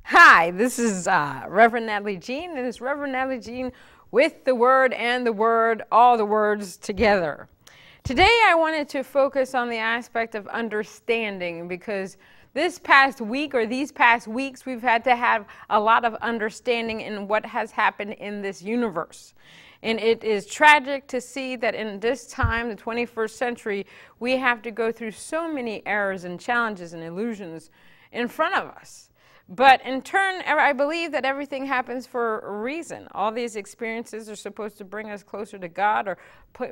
Hi, this is Reverend Natalie Jean, and it's Reverend Natalie Jean with the Word and the Word, all the words together. Today I wanted to focus on the aspect of understanding, because this past week or these past weeks we've had to have a lot of understanding in what has happened in this universe. And it is tragic to see that in this time, the 21st century, we have to go through so many errors and challenges and illusions in front of us. But in turn, I believe that everything happens for a reason. All these experiences are supposed to bring us closer to God, or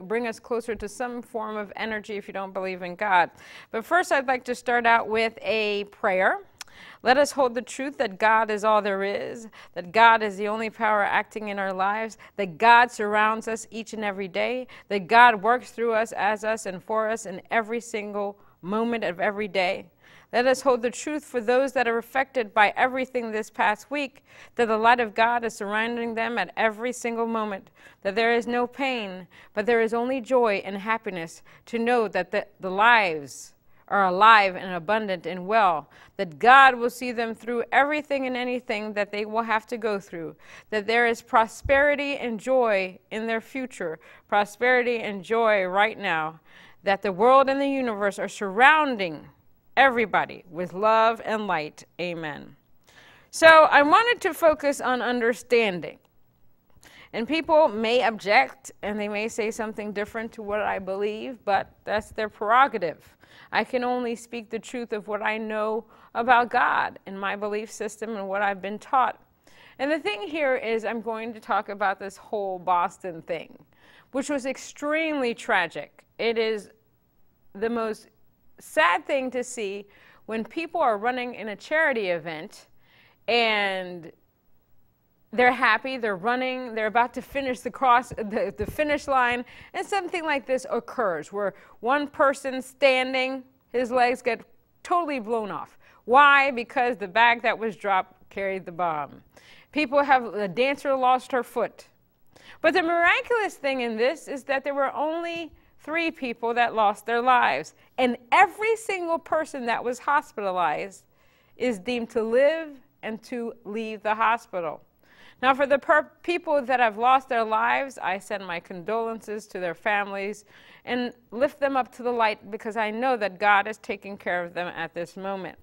bring us closer to some form of energy if you don't believe in God. But first, I'd like to start out with a prayer. Let us hold the truth that God is all there is, that God is the only power acting in our lives, that God surrounds us each and every day, that God works through us, as us, and for us in every single moment of every day. Let us hold the truth for those that are affected by everything this past week, that the light of God is surrounding them at every single moment, that there is no pain, but there is only joy and happiness to know that the lives are alive and abundant and well, that God will see them through everything and anything that they will have to go through, that there is prosperity and joy in their future, prosperity and joy right now, that the world and the universe are surrounding everybody with love and light. Amen. So I wanted to focus on understanding. And people may object and they may say something different to what I believe, but that's their prerogative. I can only speak the truth of what I know about God and my belief system and what I've been taught. And the thing here is I'm going to talk about this whole Boston thing, which was extremely tragic. It is the most sad thing to see when people are running in a charity event and they're happy, they're running, they're about to finish the finish line, and something like this occurs where one person standing, his legs get totally blown off. Why? Because the bag that was dropped carried the bomb. The dancer lost her foot. But the miraculous thing in this is that there were only 3 people that lost their lives, and every single person that was hospitalized is deemed to live and to leave the hospital. Now, for the people that have lost their lives, I send my condolences to their families and lift them up to the light, because I know that God is taking care of them at this moment.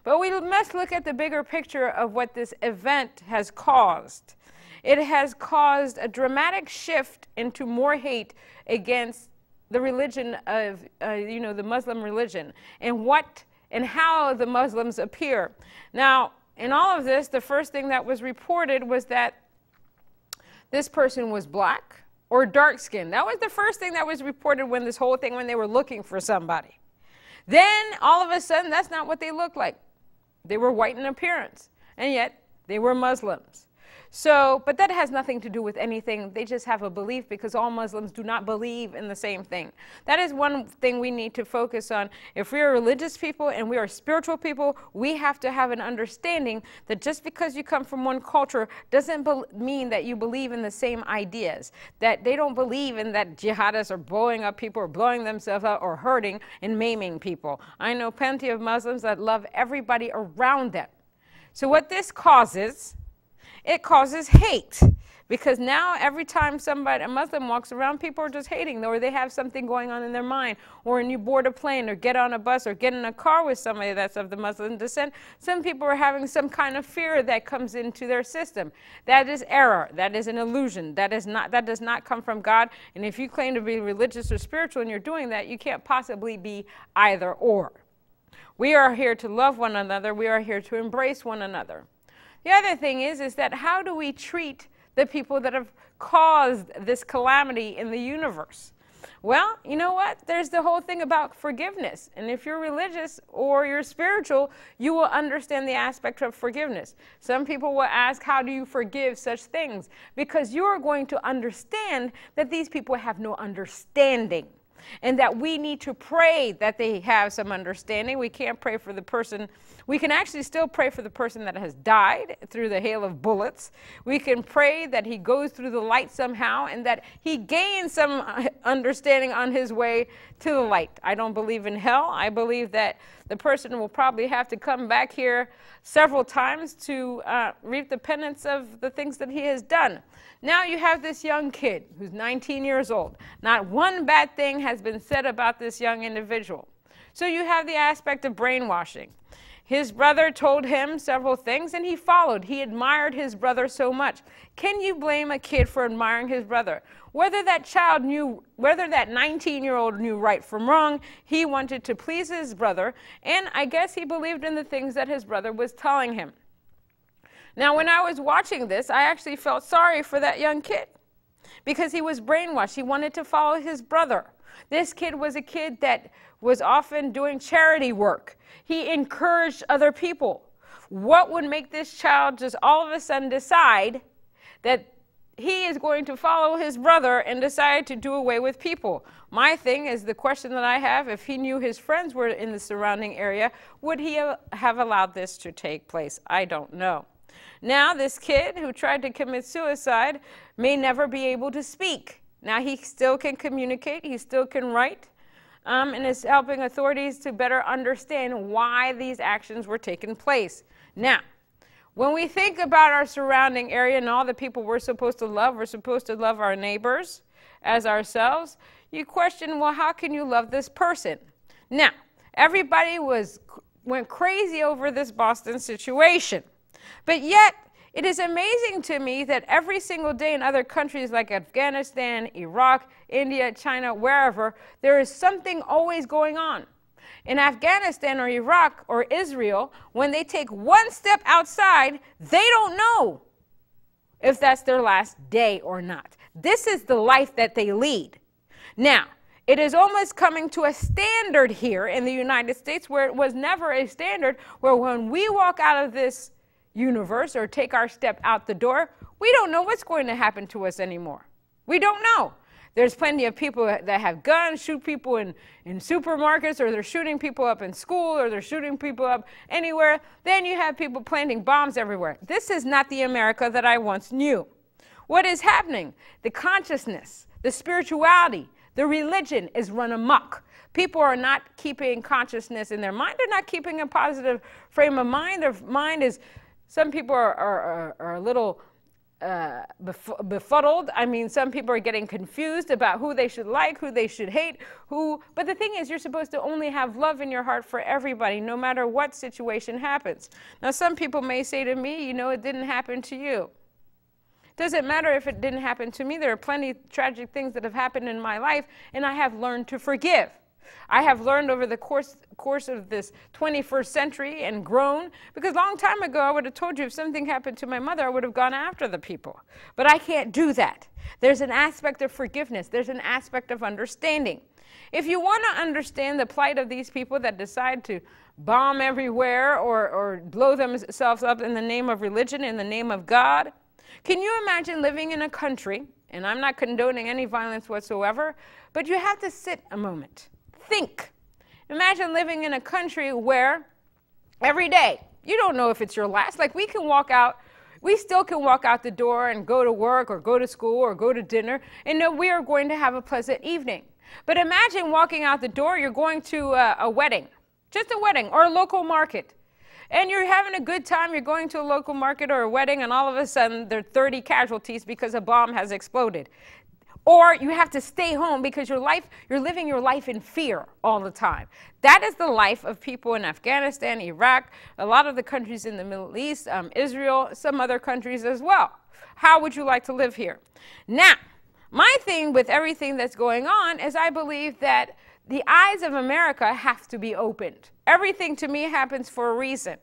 But we must look at the bigger picture of what this event has caused. It has caused a dramatic shift into more hate against the religion of, the Muslim religion, and how the Muslims appear. Now, in all of this, the first thing that was reported was that this person was black or dark-skinned. That was the first thing that was reported when they were looking for somebody. Then, all of a sudden, that's not what they looked like. They were white in appearance, and yet they were Muslims. So, but that has nothing to do with anything. They just have a belief, because all Muslims do not believe in the same thing. That is one thing we need to focus on. If we are religious people and we are spiritual people, we have to have an understanding that just because you come from one culture doesn't mean that you believe in the same ideas. That they don't believe in that jihadists are blowing up people or blowing themselves up or hurting and maiming people. I know plenty of Muslims that love everybody around them. So what this causes, it causes hate, because now every time a Muslim walks around, people are just hating, or they have something going on in their mind. Or when you board a plane or get on a bus or get in a car with somebody that's of the Muslim descent, some people are having some kind of fear that comes into their system. That is error. That is an illusion. That does not come from God. And if you claim to be religious or spiritual and you're doing that, you can't possibly be either or. We are here to love one another. We are here to embrace one another. The other thing is that how do we treat the people that have caused this calamity in the universe? Well, you know what? There's the whole thing about forgiveness. And if you're religious or you're spiritual, you will understand the aspect of forgiveness. Some people will ask, how do you forgive such things? Because you are going to understand that these people have no understanding. and that we need to pray that they have some understanding. We can't pray for the person. We can actually still pray for the person that has died through the hail of bullets. We can pray that he goes through the light somehow and that he gains some understanding on his way to the light. I don't believe in hell. I believe that the person will probably have to come back here several times to reap the penance of the things that he has done. Now you have this young kid who's 19 years old. Not one bad thing has been said about this young individual. So you have the aspect of brainwashing. His brother told him several things and he followed. He admired his brother so much. Can you blame a kid for admiring his brother? Whether that 19-year-old knew right from wrong, he wanted to please his brother, and I guess he believed in the things that his brother was telling him. Now, when I was watching this, I actually felt sorry for that young kid because he was brainwashed. He wanted to follow his brother. This kid was a kid that was often doing charity work. He encouraged other people. What would make this child just all of a sudden decide that he is going to follow his brother and decide to do away with people? My thing is the question that I have, if he knew his friends were in the surrounding area, would he have allowed this to take place? I don't know. Now, this kid who tried to commit suicide may never be able to speak. Now, he still can communicate, he still can write, and is helping authorities to better understand why these actions were taking place. Now, when we think about our surrounding area and all the people we're supposed to love our neighbors as ourselves, you question, well, how can you love this person? Now, everybody went crazy over this Boston situation. But yet, it is amazing to me that every single day in other countries like Afghanistan, Iraq, India, China, wherever, there is something always going on. In Afghanistan or Iraq or Israel, when they take one step outside, they don't know if that's their last day or not. This is the life that they lead. Now, it is almost coming to a standard here in the United States where it was never a standard, where when we walk out of this universe or take our step out the door, we don't know what's going to happen to us anymore. We don't know. There's plenty of people that have guns, shoot people in supermarkets, or they're shooting people up in school, or they're shooting people up anywhere. Then you have people planting bombs everywhere. This is not the America that I once knew. What is happening? The consciousness, the spirituality, the religion is run amok. People are not keeping consciousness in their mind. They're not keeping a positive frame of mind. Their mind is, some people are a little befuddled. I mean, some people are getting confused about who they should like, who they should hate, but the thing is, you're supposed to only have love in your heart for everybody, no matter what situation happens. Now, some people may say to me, you know, it didn't happen to you. Doesn't matter if it didn't happen to me. There are plenty of tragic things that have happened in my life, and I have learned to forgive. I have learned over the course of this 21st century and grown, because a long time ago I would have told you if something happened to my mother, I would have gone after the people. But I can't do that. There's an aspect of forgiveness. There's an aspect of understanding. If you want to understand the plight of these people that decide to bomb everywhere or blow themselves up in the name of religion, in the name of God, can you imagine living in a country, and I'm not condoning any violence whatsoever, but you have to sit a moment. Think. Imagine living in a country where every day, you don't know if it's your last. Like, we still can walk out the door and go to work or go to school or go to dinner and know we are going to have a pleasant evening. But imagine walking out the door, you're going to a wedding, just a wedding or a local market. And you're having a good time, you're going to a local market or a wedding, and all of a sudden there are 30 casualties because a bomb has exploded. Or you have to stay home because you're living your life in fear all the time. That is the life of people in Afghanistan, Iraq, a lot of the countries in the Middle East, Israel, some other countries as well. How would you like to live here? Now, my thing with everything that's going on is I believe that the eyes of America have to be opened. Everything to me happens for a reason.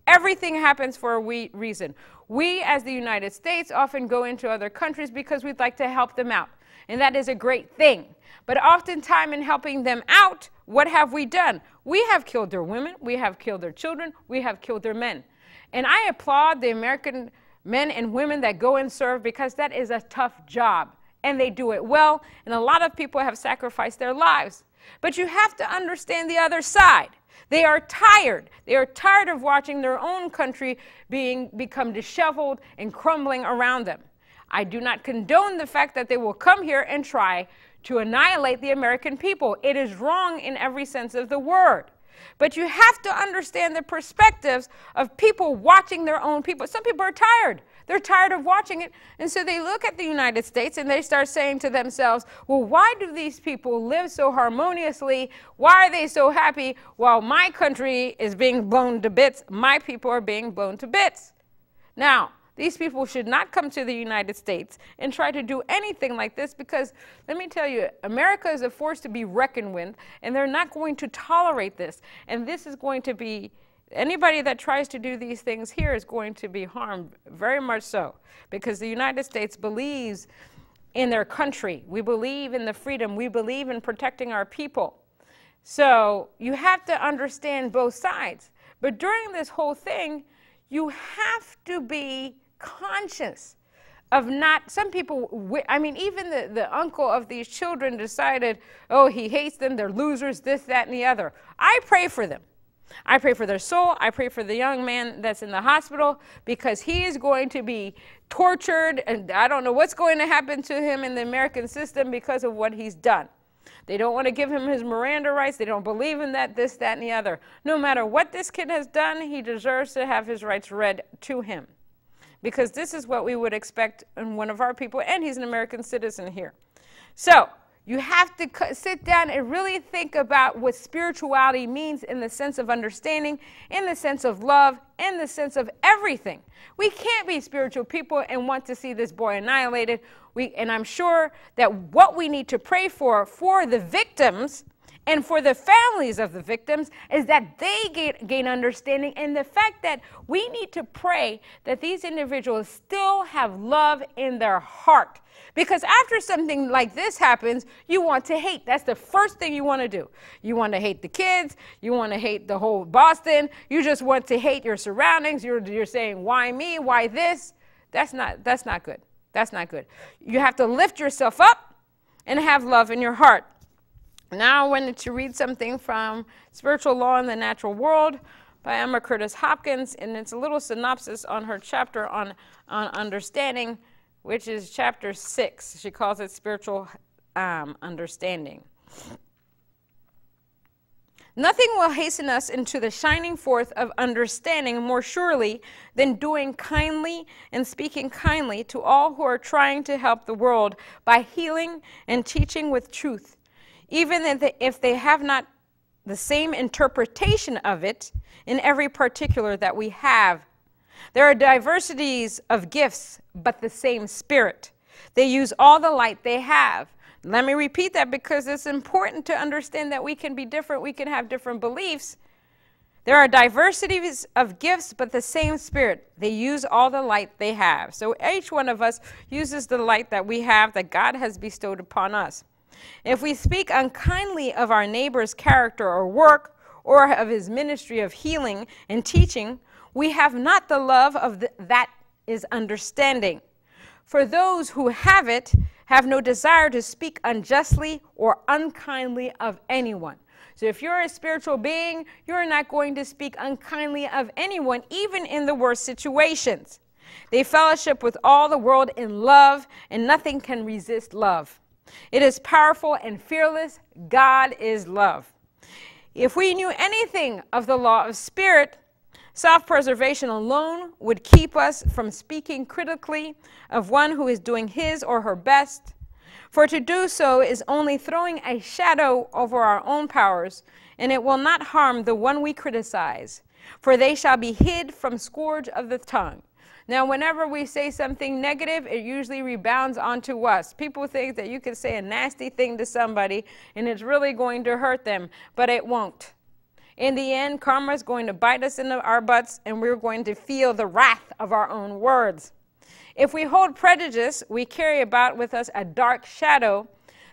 Everything happens for a reason. We, as the United States, often go into other countries because we'd like to help them out. And that is a great thing. But oftentimes in helping them out, what have we done? We have killed their women. We have killed their children. We have killed their men. And I applaud the American men and women that go and serve because that is a tough job. and they do it well, and a lot of people have sacrificed their lives. But you have to understand the other side. They are tired. They are tired of watching their own country become disheveled and crumbling around them. I do not condone the fact that they will come here and try to annihilate the American people. It is wrong in every sense of the word. But you have to understand the perspectives of people watching their own people. Some people are tired. They're tired of watching it. And so they look at the United States and they start saying to themselves, well, why do these people live so harmoniously? Why are they so happy while my country is being blown to bits? My people are being blown to bits. Now, these people should not come to the United States and try to do anything like this, because let me tell you, America is a force to be reckoned with, and they're not going to tolerate this. And this is going to be, anybody that tries to do these things here is going to be harmed, very much so, because the United States believes in their country. We believe in the freedom. We believe in protecting our people. So you have to understand both sides. But during this whole thing, you have to be conscious of not, some people, I mean, even the uncle of these children decided, oh, he hates them, they're losers, this, that, and the other. I pray for them. I pray for their soul. I pray for the young man that's in the hospital, because he is going to be tortured, and I don't know what's going to happen to him in the American system because of what he's done. They don't want to give him his Miranda rights. They don't believe in that, this, that, and the other. No matter what this kid has done, he deserves to have his rights read to him, because this is what we would expect in one of our people, and he's an American citizen here. So you have to sit down and really think about what spirituality means in the sense of understanding, in the sense of love, in the sense of everything. We can't be spiritual people and want to see this boy annihilated. And I'm sure that what we need to pray for the victims and for the families of the victims is that they gain understanding, and the fact that we need to pray that these individuals still have love in their heart. Because after something like this happens, you want to hate. That's the first thing you want to do. You want to hate the kids. You want to hate the whole Boston. You just want to hate your surroundings. You're saying, why me? Why this? That's not good. That's not good. You have to lift yourself up and have love in your heart. Now I wanted to read something from Spiritual Law in the Natural World by Emma Curtis Hopkins, and it's a little synopsis on her chapter on understanding, which is chapter 6. She calls it Spiritual Understanding. Nothing will hasten us into the shining forth of understanding more surely than doing kindly and speaking kindly to all who are trying to help the world by healing and teaching with truth, even if they have not the same interpretation of it in every particular that we have. There are diversities of gifts, but the same Spirit. They use all the light they have. Let me repeat that, because it's important to understand that we can be different. We can have different beliefs. There are diversities of gifts, but the same Spirit. They use all the light they have. So each one of us uses the light that we have, that God has bestowed upon us. If we speak unkindly of our neighbor's character or work, or of his ministry of healing and teaching, we have not the love of that is understanding. For those who have it have no desire to speak unjustly or unkindly of anyone. So if you're a spiritual being, you're not going to speak unkindly of anyone, even in the worst situations. They fellowship with all the world in love, and nothing can resist love. It is powerful and fearless. God is love. If we knew anything of the law of spirit, self-preservation alone would keep us from speaking critically of one who is doing his or her best. For to do so is only throwing a shadow over our own powers, and it will not harm the one we criticize, for they shall be hid from scourge of the tongue. Now, whenever we say something negative, it usually rebounds onto us. People think that you can say a nasty thing to somebody, and it's really going to hurt them, but it won't. In the end, karma is going to bite us in our butts, and we're going to feel the wrath of our own words. If we hold prejudice, we carry about with us a dark shadow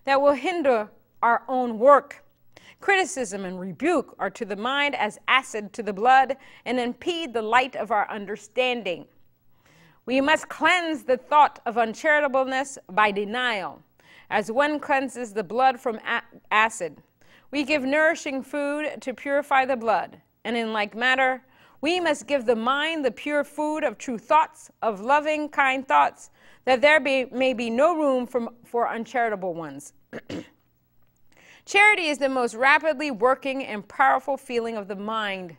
that will hinder our own work. Criticism and rebuke are to the mind as acid to the blood, and impede the light of our understanding. We must cleanse the thought of uncharitableness by denial. as one cleanses the blood from acid. We give nourishing food to purify the blood, and in like manner, we must give the mind the pure food of true thoughts, of loving, kind thoughts, that there may be no room for uncharitable ones. Charity is the most rapidly working and powerful feeling of the mind,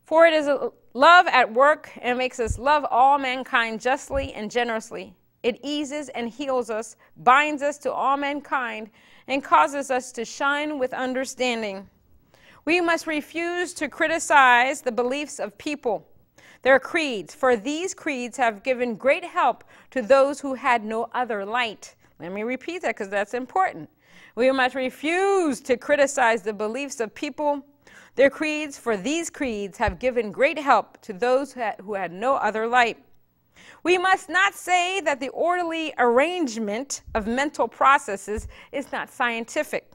for it is a love at work and makes us love all mankind justly and generously. It eases and heals us, binds us to all mankind, and causes us to shine with understanding. We must refuse to criticize the beliefs of people, their creeds, for these creeds have given great help to those who had no other light. Let me repeat that because that's important. We must refuse to criticize the beliefs of people, their creeds, for these creeds have given great help to those who had no other light. We must not say that the orderly arrangement of mental processes is not scientific,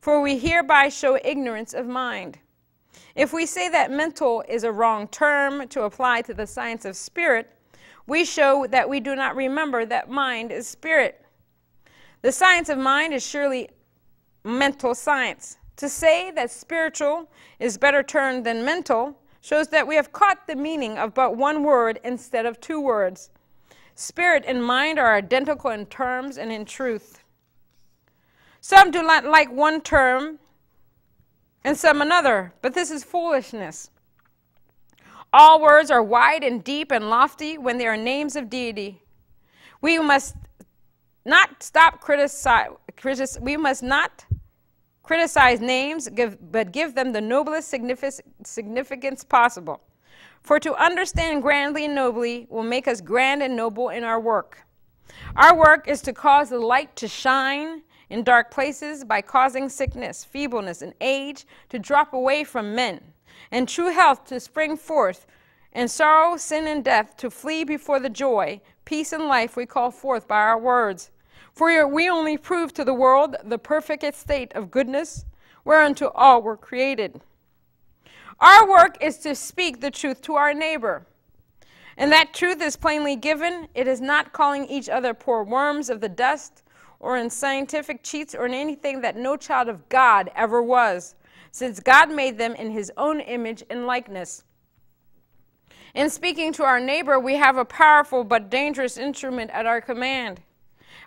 for we hereby show ignorance of mind. If we say that mental is a wrong term to apply to the science of spirit, we show that we do not remember that mind is spirit. The science of mind is surely mental science. To say that spiritual is better termed than mental shows that we have caught the meaning of but one word instead of two words. Spirit and mind are identical in terms and in truth. Some do not like one term and some another, but this is foolishness. All words are wide and deep and lofty when they are names of deity. We must not criticize names, but give them the noblest significance possible. For to understand grandly and nobly will make us grand and noble in our work. Our work is to cause the light to shine in dark places by causing sickness, feebleness, and age to drop away from men, and true health to spring forth, and sorrow, sin, and death to flee before the joy, peace, and life we call forth by our words. For we only prove to the world the perfect state of goodness, whereunto all were created. Our work is to speak the truth to our neighbor. And that truth is plainly given. It is not calling each other poor worms of the dust, or in scientific cheats, or in anything that no child of God ever was, since God made them in his own image and likeness. In speaking to our neighbor, we have a powerful but dangerous instrument at our command.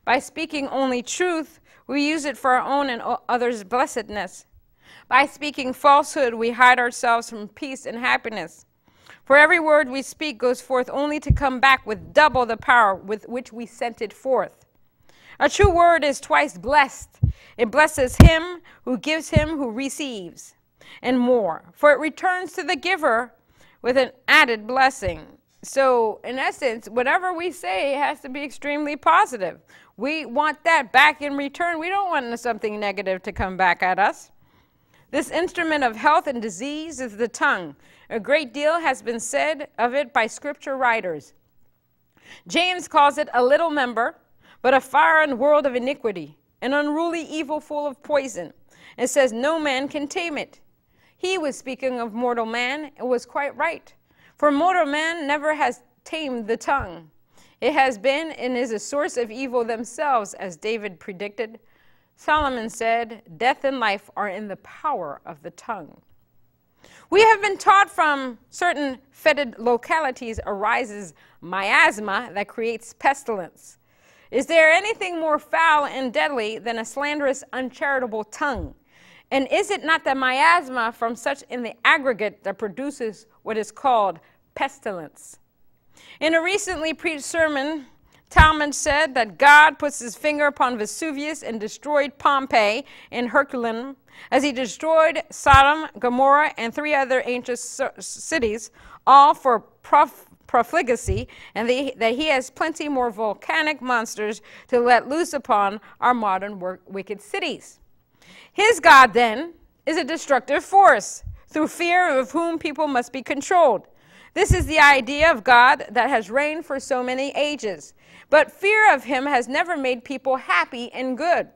By speaking only truth, we use it for our own and others' blessedness. By speaking falsehood, we hide ourselves from peace and happiness. For every word we speak goes forth only to come back with double the power with which we sent it forth. A true word is twice blessed. It blesses him who gives, him who receives, and more. For it returns to the giver with an added blessing. So, in essence, whatever we say has to be extremely positive. We want that back in return. We don't want something negative to come back at us. This instrument of health and disease is the tongue. A great deal has been said of it by scripture writers. James calls it a little member, but a fire and world of iniquity, an unruly evil full of poison, and says no man can tame it. He was speaking of mortal man and was quite right. For mortal man never has tamed the tongue. It has been and is a source of evil themselves, as David predicted. Solomon said, death and life are in the power of the tongue. We have been taught from certain fetid localities arises miasma that creates pestilence. Is there anything more foul and deadly than a slanderous, uncharitable tongue? And is it not the miasma from such in the aggregate that produces what is called pestilence? In a recently preached sermon, Talmage said that God puts his finger upon Vesuvius and destroyed Pompeii and Herculaneum, as he destroyed Sodom, Gomorrah, and 3 other ancient cities, all for profligacy, and that he has plenty more volcanic monsters to let loose upon our modern wicked cities. His God, then, is a destructive force, through fear of whom people must be controlled. This is the idea of God that has reigned for so many ages. But fear of him has never made people happy and good.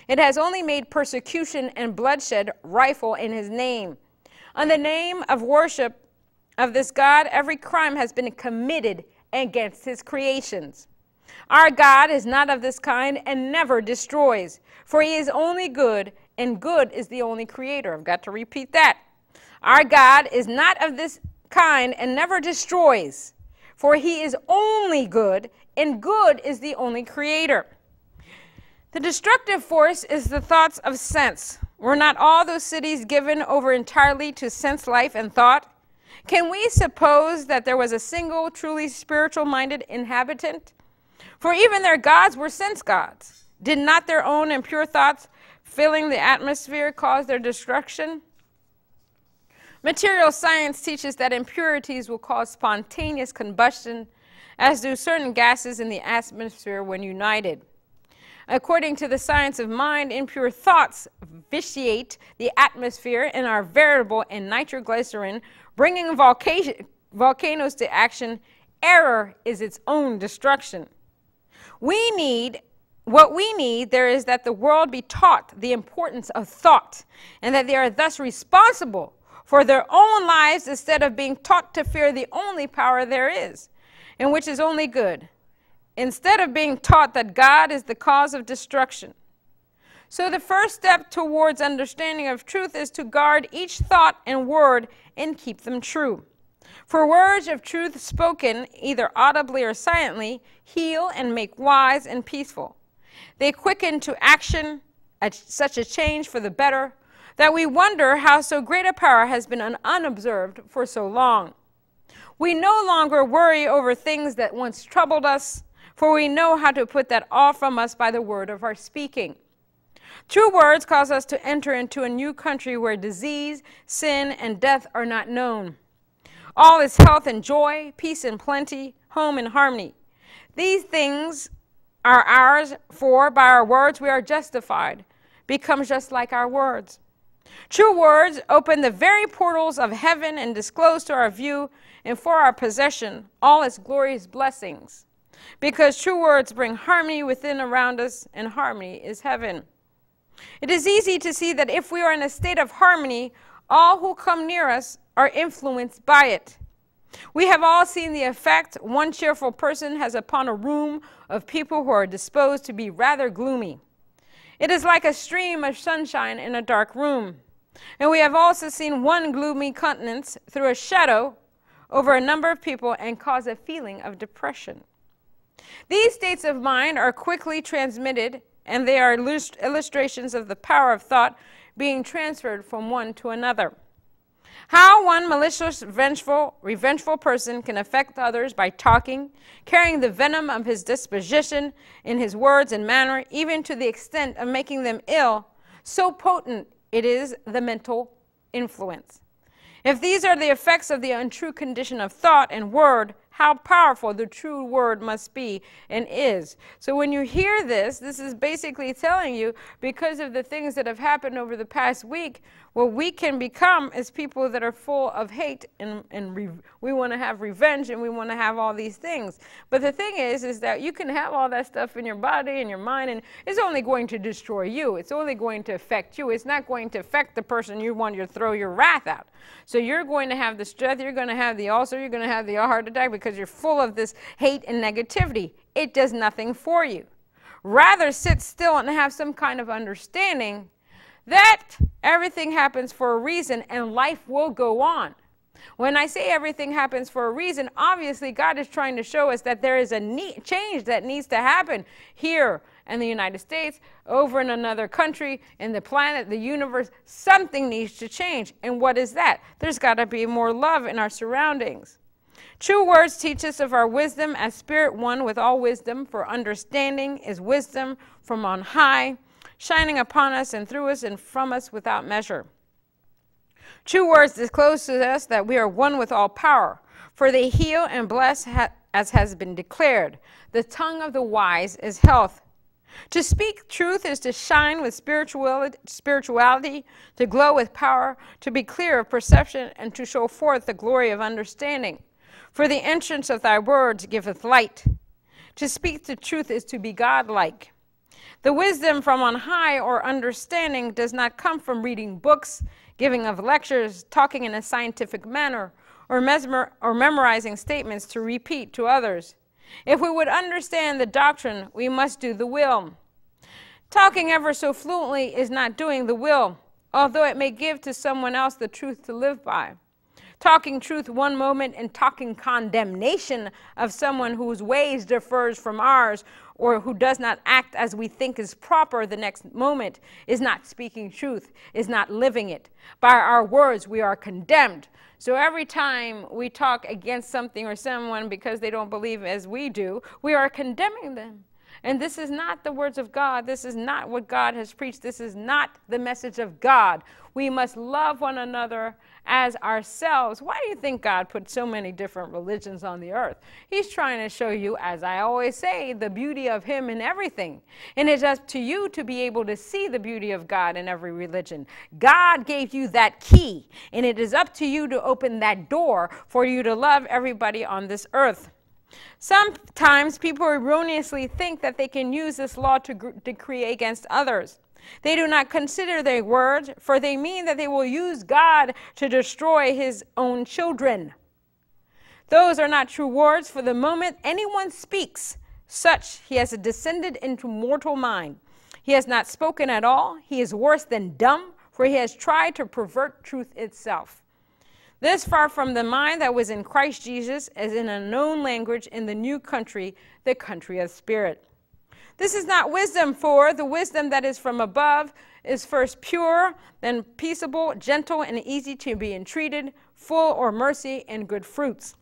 It has only made persecution and bloodshed rightful in his name. On the name of worship of this God, every crime has been committed against his creations. Our God is not of this kind and never destroys, for he is only good, and good is the only creator. I've got to repeat that. Our God is not of this kind and never destroys, for he is only good, and good is the only creator. The destructive force is the thoughts of sense. Were not all those cities given over entirely to sense life and thought? Can we suppose that there was a single truly spiritual-minded inhabitant? For even their gods were sense gods. Did not their own impure thoughts filling the atmosphere cause their destruction? Material science teaches that impurities will cause spontaneous combustion, as do certain gases in the atmosphere when united. According to the science of mind, impure thoughts vitiate the atmosphere and are variable in nitroglycerin, bringing volcanoes to action. Error is its own destruction. What we need there is that the world be taught the importance of thought, and that they are thus responsible for their own lives instead of being taught to fear the only power there is, and which is only good, instead of being taught that God is the cause of destruction. So the first step towards understanding of truth is to guard each thought and word and keep them true. For words of truth spoken, either audibly or silently, heal and make wise and peaceful. They quicken to action such a change for the better, that we wonder how so great a power has been unobserved for so long. We no longer worry over things that once troubled us, for we know how to put that off from us by the word of our speaking. True words cause us to enter into a new country where disease, sin, and death are not known. All is health and joy, peace and plenty, home and harmony. These things are ours, for by our words we are justified, become just like our words. True words open the very portals of heaven and disclose to our view and for our possession all its glorious blessings. Because true words bring harmony within around us, and harmony is heaven. It is easy to see that if we are in a state of harmony, all who come near us are influenced by it. We have all seen the effect one cheerful person has upon a room of people who are disposed to be rather gloomy. It is like a stream of sunshine in a dark room. And we have also seen one gloomy countenance through a shadow over a number of people and cause a feeling of depression. These states of mind are quickly transmitted, and they are illustrations of the power of thought being transferred from one to another. How one malicious, revengeful person can affect others by talking, carrying the venom of his disposition in his words and manner, even to the extent of making them ill, so potent it is the mental influence. If these are the effects of the untrue condition of thought and word, how powerful the true word must be and is. So when you hear this, this is basically telling you, because of the things that have happened over the past week, what we can become is people that are full of hate, and we want to have revenge, and we want to have all these things. But the thing is that you can have all that stuff in your body and your mind, and it's only going to destroy you. It's only going to affect you. It's not going to affect the person you want to throw your wrath at. So you're going to have the stress, you're going to have the ulcer, you're going to have the heart attack because you're full of this hate and negativity. It does nothing for you. Rather sit still and have some kind of understanding that everything happens for a reason and life will go on. When I say everything happens for a reason, obviously God is trying to show us that there is a change that needs to happen here in the United States, over in another country, in the planet, the universe. Something needs to change. And what is that? There's got to be more love in our surroundings. True words teach us of our wisdom as spirit one with all wisdom, for understanding is wisdom from on high, shining upon us and through us and from us without measure. True words disclose to us that we are one with all power, for they heal and bless as has been declared. The tongue of the wise is health. To speak truth is to shine with spirituality, to glow with power, to be clear of perception, and to show forth the glory of understanding. For the entrance of thy words giveth light. To speak the truth is to be godlike. The wisdom from on high or understanding does not come from reading books, giving of lectures, talking in a scientific manner, or memorizing statements to repeat to others. If we would understand the doctrine, we must do the will. Talking ever so fluently is not doing the will, although it may give to someone else the truth to live by. Talking truth one moment and talking condemnation of someone whose ways differs from ours or who does not act as we think is proper the next moment is not speaking truth, is not living it. By our words, we are condemned. So every time we talk against something or someone because they don't believe as we do, we are condemning them. And this is not the words of God. This is not what God has preached. This is not the message of God. We must love one another as ourselves. Why do you think God put so many different religions on the earth? He's trying to show you, as I always say, the beauty of Him in everything. And it's up to you to be able to see the beauty of God in every religion. God gave you that key, and it is up to you to open that door for you to love everybody on this earth. Sometimes people erroneously think that they can use this law to decree against others. They do not consider their words, for they mean that they will use God to destroy His own children. Those are not true words, for the moment anyone speaks, such he has descended into mortal mind. He has not spoken at all. He is worse than dumb, for he has tried to pervert truth itself. This far from the mind that was in Christ Jesus, as in a known language in the new country, the country of spirit. This is not wisdom, for the wisdom that is from above is first pure, then peaceable, gentle, and easy to be entreated, full of mercy and good fruits.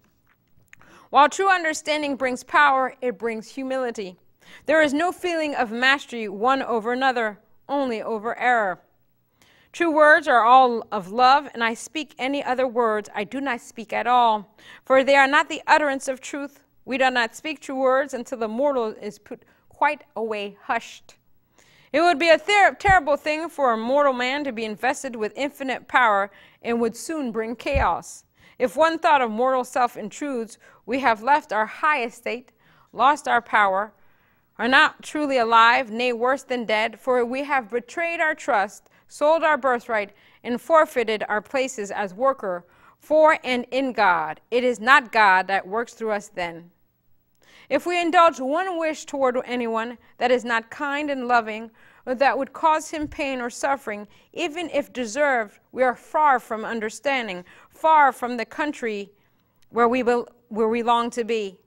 While true understanding brings power, it brings humility. There is no feeling of mastery one over another, only over error. True words are all of love, and I speak any other words I do not speak at all, for they are not the utterance of truth. We do not speak true words until the mortal is put quite away hushed. It would be a terrible thing for a mortal man to be invested with infinite power and would soon bring chaos. If one thought of mortal self intrudes, we have left our high estate, lost our power, are not truly alive, nay, worse than dead, for we have betrayed our trust, sold our birthright, and forfeited our places as worker for and in God. It is not God that works through us then. If we indulge one wish toward anyone that is not kind and loving, or that would cause him pain or suffering, even if deserved, we are far from understanding, far from the country where we long to be.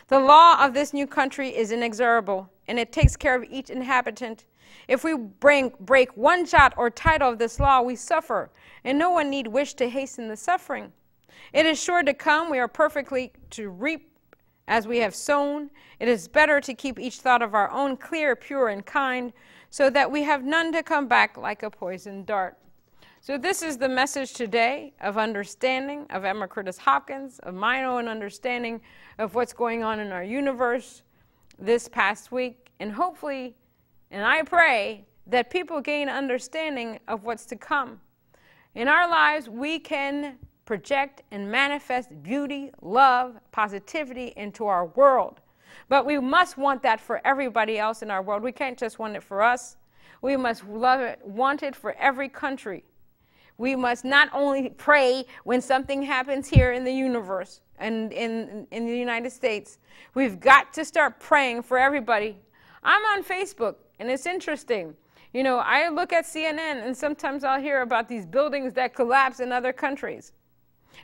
The law of this new country is inexorable, and it takes care of each inhabitant. If we break one jot or tittle of this law, we suffer, and no one need wish to hasten the suffering. It is sure to come. We are perfectly to reap as we have sown. It is better to keep each thought of our own clear, pure, and kind, so that we have none to come back like a poisoned dart. So this is the message today of understanding of Emma Curtis Hopkins, of my own understanding of what's going on in our universe this past week. And hopefully, and I pray, that people gain understanding of what's to come. In our lives, we can project and manifest beauty, love, positivity into our world. But we must want that for everybody else in our world. We can't just want it for us. We must love it, want it for every country. We must not only pray when something happens here in the universe and in the United States. We've got to start praying for everybody. I'm on Facebook, and it's interesting. You know, I look at CNN, and sometimes I'll hear about these buildings that collapse in other countries.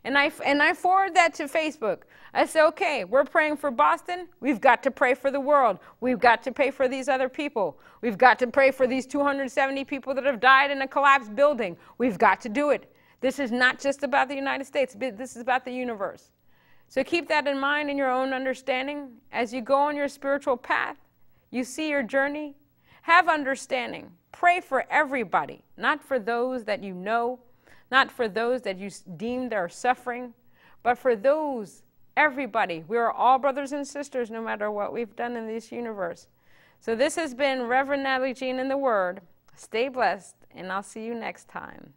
And I forward that to Facebook. I say, okay, we're praying for Boston. We've got to pray for the world. We've got to pray for these other people. We've got to pray for these 270 people that have died in a collapsed building. We've got to do it. This is not just about the United States. This is about the universe. So keep that in mind in your own understanding. As you go on your spiritual path, you see your journey, have understanding. Pray for everybody, not for those that you know, not for those that you deemed are suffering, but for those, everybody. We are all brothers and sisters no matter what we've done in this universe. So this has been Reverend Natalie Jean in the Word. Stay blessed, and I'll see you next time.